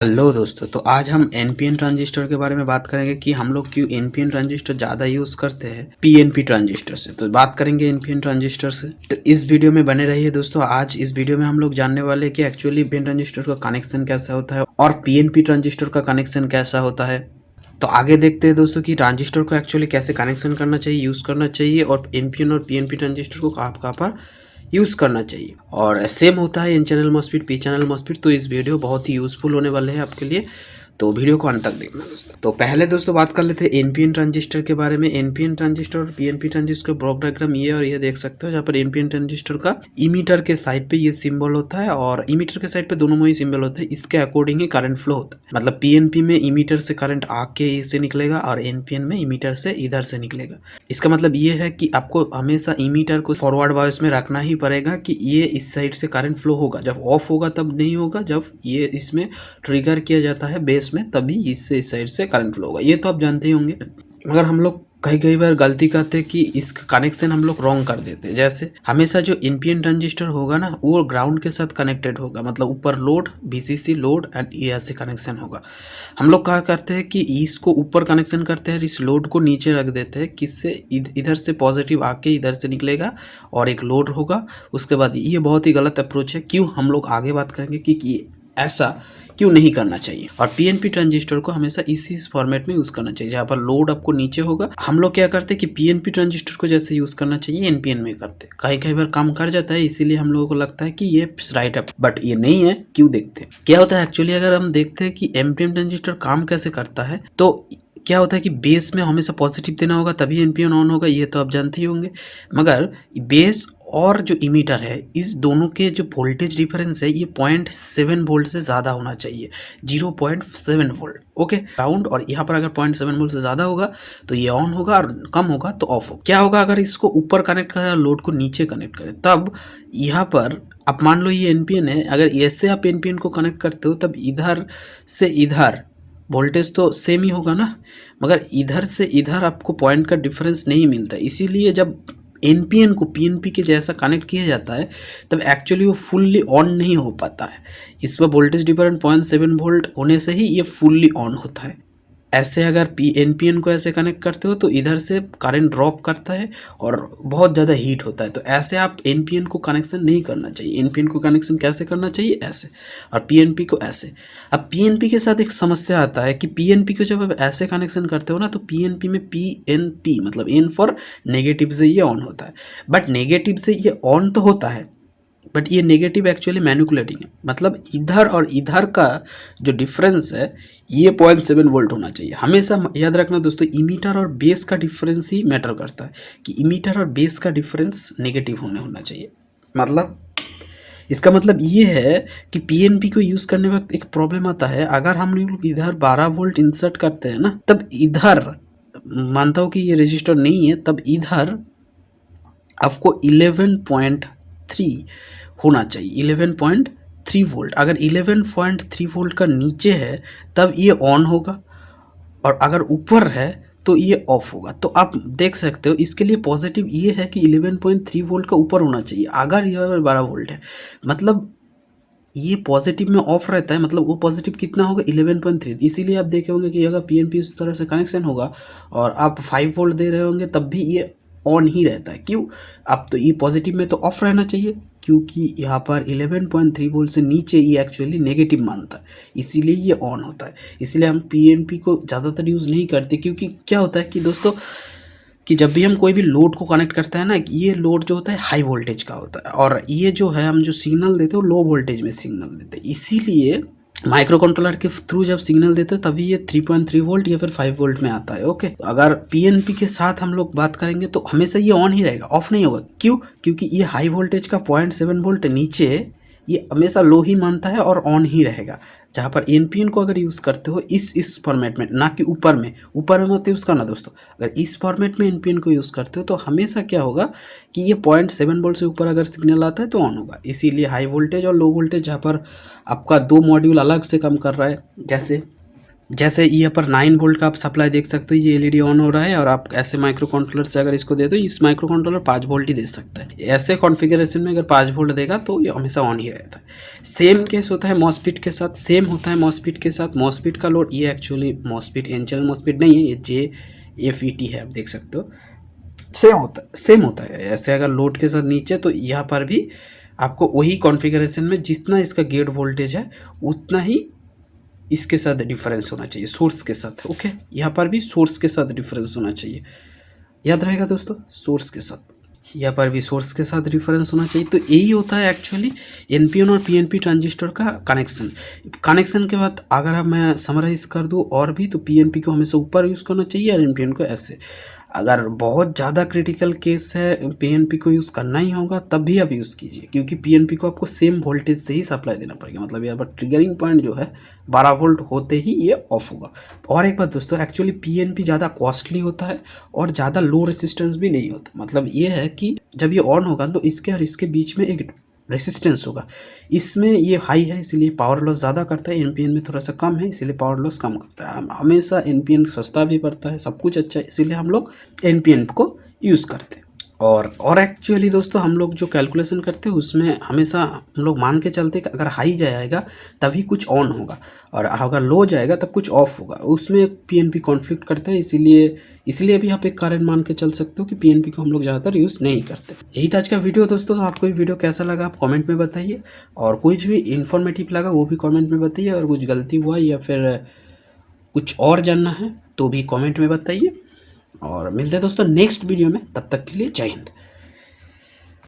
Hello दोस्तों, तो आज हम एनपीएन ट्रांजिस्टर के बारे में बात करेंगे कि हम लोग क्यों एनपीएन ट्रांजिस्टर ज़्यादा यूज़ करते हैं पीएनपी ट्रांजिस्टर से। तो बात करेंगे एनपीएन ट्रांजिस्टर से, तो इस वीडियो में बने रहिए दोस्तों। आज इस वीडियो में हम लोग जानने वाले हैं कि एक्चुअली एनपीएन ट्रांजिस्टर का कनेक्शन कैसा होता है और पीएनपी ट्रांजिस्टर का कनेक्शन कैसा होता है। तो आगे देखते हैं दोस्तों कि ट्रांजिस्टर को एक्चुअली कैसे कनेक्शन करना चाहिए, यूज़ करना चाहिए, और एनपीएन और पीएनपी ट्रांजिस्टर को कहाँ पर यूज़ करना चाहिए। और सेम होता है N channel MOSFET, P channel MOSFET. तो इस वीडियो बहुत ही यूज़फुल होने वाले हैं आपके लिए, तो वीडियो को अंत तक देखना दोस्तों। तो पहले दोस्तों बात कर लेते हैं एनपीएन ट्रांजिस्टर के बारे में। एनपीएन ट्रांजिस्टर और पीएनपी ट्रांजिस्टर का ब्लॉक डायग्राम ये और ये देख सकते हो, जहाँ पर एनपीएन ट्रांजिस्टर का इमीटर के साइड पे ये सिंबल होता है और इमीटर के साइड पे दोनों में ही सिंबल होता है। इसके अकॉर्डिंग ही करंट फ्लो होता है। मतलब पीएनपी में इमीटर से करंट आके से निकलेगा और एनपीएन में इमीटर से इधर से निकलेगा। इसका मतलब ये है कि आपको हमेशा इमीटर को फॉरवर्ड बायस में रखना ही पड़ेगा कि ये इस साइड से करंट फ्लो होगा। जब ऑफ होगा तब नहीं होगा, जब ये इसमें ट्रिगर किया जाता है बेस में तभी इस साइड से करंट फ्लो होगा। ये तो आप जानते ही होंगे, मगर हम लोग कई बार गलती करते हैं कि इसका कनेक्शन हम लोग रॉन्ग कर देते हैं। जैसे हमेशा जो एनपीएन ट्रांजिस्टर होगा ना, वो ग्राउंड के साथ कनेक्टेड होगा, मतलब ऊपर लोड, वीसीसी लोड एंड ये ऐसे कनेक्शन होगा। हम लोग क्या करते हैं कि इसको ऊपर कनेक्शन करते हैं, इस लोड को नीचे रख देते हैं, किससे इधर से पॉजिटिव आके इधर से निकलेगा और एक लोड होगा उसके बाद। ये बहुत ही गलत अप्रोच है। क्यों, हम लोग आगे बात करेंगे कि ऐसा क्यों नहीं करना चाहिए। और पीएनपी ट्रांजिस्टर को हमेशा इसी फॉर्मेट में यूज़ करना चाहिए, जहाँ पर लोड आपको नीचे होगा। हम लोग क्या करते हैं कि पीएनपी ट्रांजिस्टर को जैसे यूज़ करना चाहिए एनपीएन में करते हैं। कई बार काम कर जाता है, इसीलिए हम लोगों को लगता है कि ये राइट है, बट ये नहीं है। क्यों, देखते हैं क्या होता है एक्चुअली। अगर हम देखते हैं कि एनपीएन ट्रांजिस्टर काम कैसे करता है, तो क्या होता है कि बेस में हमेशा पॉजिटिव देना होगा तभी एनपीएन ऑन होगा। ये तो आप जानते ही होंगे। मगर बेस और जो इमीटर है, इस दोनों के जो वोल्टेज डिफरेंस है ये 0.7 वोल्ट से ज़्यादा होना चाहिए, 0.7 वोल्ट। Okay, round. और यहाँ पर अगर 0.7 वोल्ट से ज़्यादा होगा तो ये ऑन होगा और कम होगा तो ऑफ होगा। क्या होगा अगर इसको ऊपर कनेक्ट करें, लोड को नीचे कनेक्ट करें, तब यहाँ पर आप मान लो ये एनपीएन है। अगर ऐसे आप एनपीएन को कनेक्ट करते हो तब इधर से इधर वोल्टेज तो सेम ही होगा ना, मगर इधर से इधर आपको पॉइंट का डिफरेंस नहीं मिलता। इसीलिए जब एनपीएन को पीएनपी के जैसा कनेक्ट किया जाता है तब एक्चुअली वो फुल्ली ऑन नहीं हो पाता है। इस पर वोल्टेज डिफरेंस 0.7 वोल्ट होने से ही ये फुल्ली ऑन होता है। ऐसे अगर एनपीएन को ऐसे कनेक्ट करते हो तो इधर से करंट ड्रॉप करता है और बहुत ज़्यादा हीट होता है। तो ऐसे आप एनपीएन को कनेक्शन नहीं करना चाहिए। एनपीएन को कनेक्शन कैसे करना चाहिए, ऐसे, और पीएनपी को ऐसे। अब पीएनपी के साथ एक समस्या आता है कि पीएनपी को जब आप ऐसे कनेक्शन करते हो ना, तो पीएनपी में पीएनपी मतलब एन फॉर नेगेटिव से ये ऑन होता है, बट नेगेटिव से ये ऑन तो होता है, बट ये नेगेटिव एक्चुअली मैनिपुलेटिंग है। मतलब इधर और इधर का जो डिफरेंस है ये 0.7 वोल्ट होना चाहिए। हमेशा याद रखना दोस्तों, इमीटर और बेस का डिफरेंस ही मैटर करता है, कि इमीटर और बेस का डिफरेंस नेगेटिव होना चाहिए। मतलब इसका मतलब ये है कि पीएनपी को यूज़ करने वक्त एक प्रॉब्लम आता है। अगर हम लोग इधर 12 वोल्ट इंसर्ट करते हैं ना, तब इधर मानता हूँ कि ये रजिस्टर नहीं है, तब इधर आपको 11.3 होना चाहिए, 11.3 वोल्ट। अगर 11.3 वोल्ट का नीचे है तब ये ऑन होगा, और अगर ऊपर है तो ये ऑफ होगा। तो आप देख सकते हो, इसके लिए पॉजिटिव ये है कि 11.3 वोल्ट का ऊपर होना चाहिए। अगर यह 12 वोल्ट है, मतलब ये पॉजिटिव में ऑफ रहता है, मतलब वो पॉजिटिव कितना होगा, 11.3। इसीलिए आप देखे होंगे कि अगर पीएनपी इस तरह से कनेक्शन होगा और आप 5 वोल्ट दे रहे होंगे तब भी ये ऑन ही रहता है। क्यों, अब तो ये पॉजिटिव में तो ऑफ रहना चाहिए, क्योंकि यहाँ पर 11.3 वोल्ट से नीचे ये एक्चुअली नेगेटिव मानता है, इसीलिए ये ऑन होता है। इसलिए हम पीएनपी को ज़्यादातर यूज़ नहीं करते, क्योंकि क्या होता है कि दोस्तों, कि जब भी हम कोई भी लोड को कनेक्ट करते हैं ना, ये लोड जो होता है हाई वोल्टेज का होता है, और ये जो है हम जो सिग्नल देते हैं वो लो वोल्टेज में सिग्नल देते हैं। इसीलिए माइक्रो कंट्रोलर के थ्रू जब सिग्नल देते हैं तभी ये 3.3 वोल्ट या फिर 5 वोल्ट में आता है। ओके, अगर पीएनपी के साथ हम लोग बात करेंगे तो हमेशा ये ऑन ही रहेगा, ऑफ नहीं होगा। क्यों, क्योंकि ये हाई वोल्टेज का 0.7 वोल्ट नीचे ये हमेशा लो ही मानता है और ऑन ही रहेगा। जहाँ पर एनपीएन को अगर यूज़ करते हो इस फॉर्मेट में, ना कि ऊपर में मत यूज़ करना दोस्तों। अगर इस फॉर्मेट में एनपीएन को यूज़ करते हो तो हमेशा क्या होगा कि ये 0.7 वोल्ट से ऊपर अगर सिग्नल आता है तो ऑन होगा। इसीलिए हाई वोल्टेज और लो वोल्टेज, जहाँ पर आपका दो मॉड्यूल अलग से काम कर रहा है, जैसे जैसे ये पर 9 वोल्ट का आप सप्लाई देख सकते हो, ये एलईडी ऑन हो रहा है और आप ऐसे माइक्रो कंट्रोलर से अगर इसको दे दो, इस माइक्रो कंट्रोलर 5 वोल्ट ही दे सकता है। ऐसे कॉन्फ़िगरेशन में अगर 5 वोल्ट देगा तो ये हमेशा ऑन ही रहता है। सेम केस होता है मॉसफेट के साथ, सेम होता है मॉसफेट के साथ। मॉसफेट का लोड, ये actually MOSFET N channel MOSFET नहीं है, ये JFET है, आप देख सकते हो। सेम होता है। ऐसे अगर लोड के साथ नीचे, तो यहाँ पर भी आपको वही कॉन्फ़िगरेशन में जितना इसका गेट वोल्टेज है उतना ही इसके साथ डिफरेंस होना चाहिए, सोर्स के साथ। ओके, यहाँ पर भी सोर्स के साथ डिफरेंस होना चाहिए, याद रहेगा दोस्तों, सोर्स के साथ। यहाँ पर भी सोर्स के साथ डिफरेंस होना चाहिए। तो यही होता है एक्चुअली एनपीएन और पीएनपी ट्रांजिस्टर का कनेक्शन के बाद अगर अब मैं समराइज़ कर दूँ और भी, तो पीएनपी को हमेशा ऊपर यूज़ करना चाहिए और एनपीएन को ऐसे। अगर बहुत ज़्यादा क्रिटिकल केस है, पीएनपी को यूज़ करना ही होगा, तब भी आप यूज़ कीजिए, क्योंकि पीएनपी को आपको सेम वोल्टेज से ही सप्लाई देना पड़ेगा। मतलब यहाँ पर ट्रिगरिंग पॉइंट जो है 12 वोल्ट होते ही ये ऑफ होगा। और एक बात दोस्तों, एक्चुअली पीएनपी ज़्यादा कॉस्टली होता है और ज़्यादा लो रेसिस्टेंस भी नहीं होता। मतलब ये है कि जब ये ऑन होगा तो इसके और इसके बीच में एक रेसिस्टेंस होगा। इसमें ये हाई है इसलिए पावर लॉस ज़्यादा करता है, एनपीएन में थोड़ा सा कम है इसलिए पावर लॉस कम करता है। हमेशा एनपीएन सस्ता भी पड़ता है, सब कुछ अच्छा है, इसीलिए हम लोग एनपीएन को यूज़ करते हैं। और एक्चुअली दोस्तों, हम लोग जो कैलकुलेशन करते हैं उसमें हमेशा हम लोग मान के चलते हैं कि अगर हाई जाएगा तभी कुछ ऑन होगा और अगर लो जाएगा तब कुछ ऑफ होगा। उसमें पीएनपी कॉन्फ्लिक्ट करता है, इसीलिए भी आप एक कारण मान के चल सकते हो कि पीएनपी को हम लोग ज़्यादातर यूज़ नहीं करते। यही था आज का वीडियो दोस्तों। तो आपको ये वीडियो कैसा लगा आप कमेंट में बताइए, और कुछ भी इन्फॉर्मेटिव लगा वो भी कमेंट में बताइए, और कुछ गलती हुआ या फिर कुछ और जानना है तो भी कमेंट में बताइए। और मिलते हैं दोस्तों नेक्स्ट वीडियो में, तब तक के लिए जय हिंद।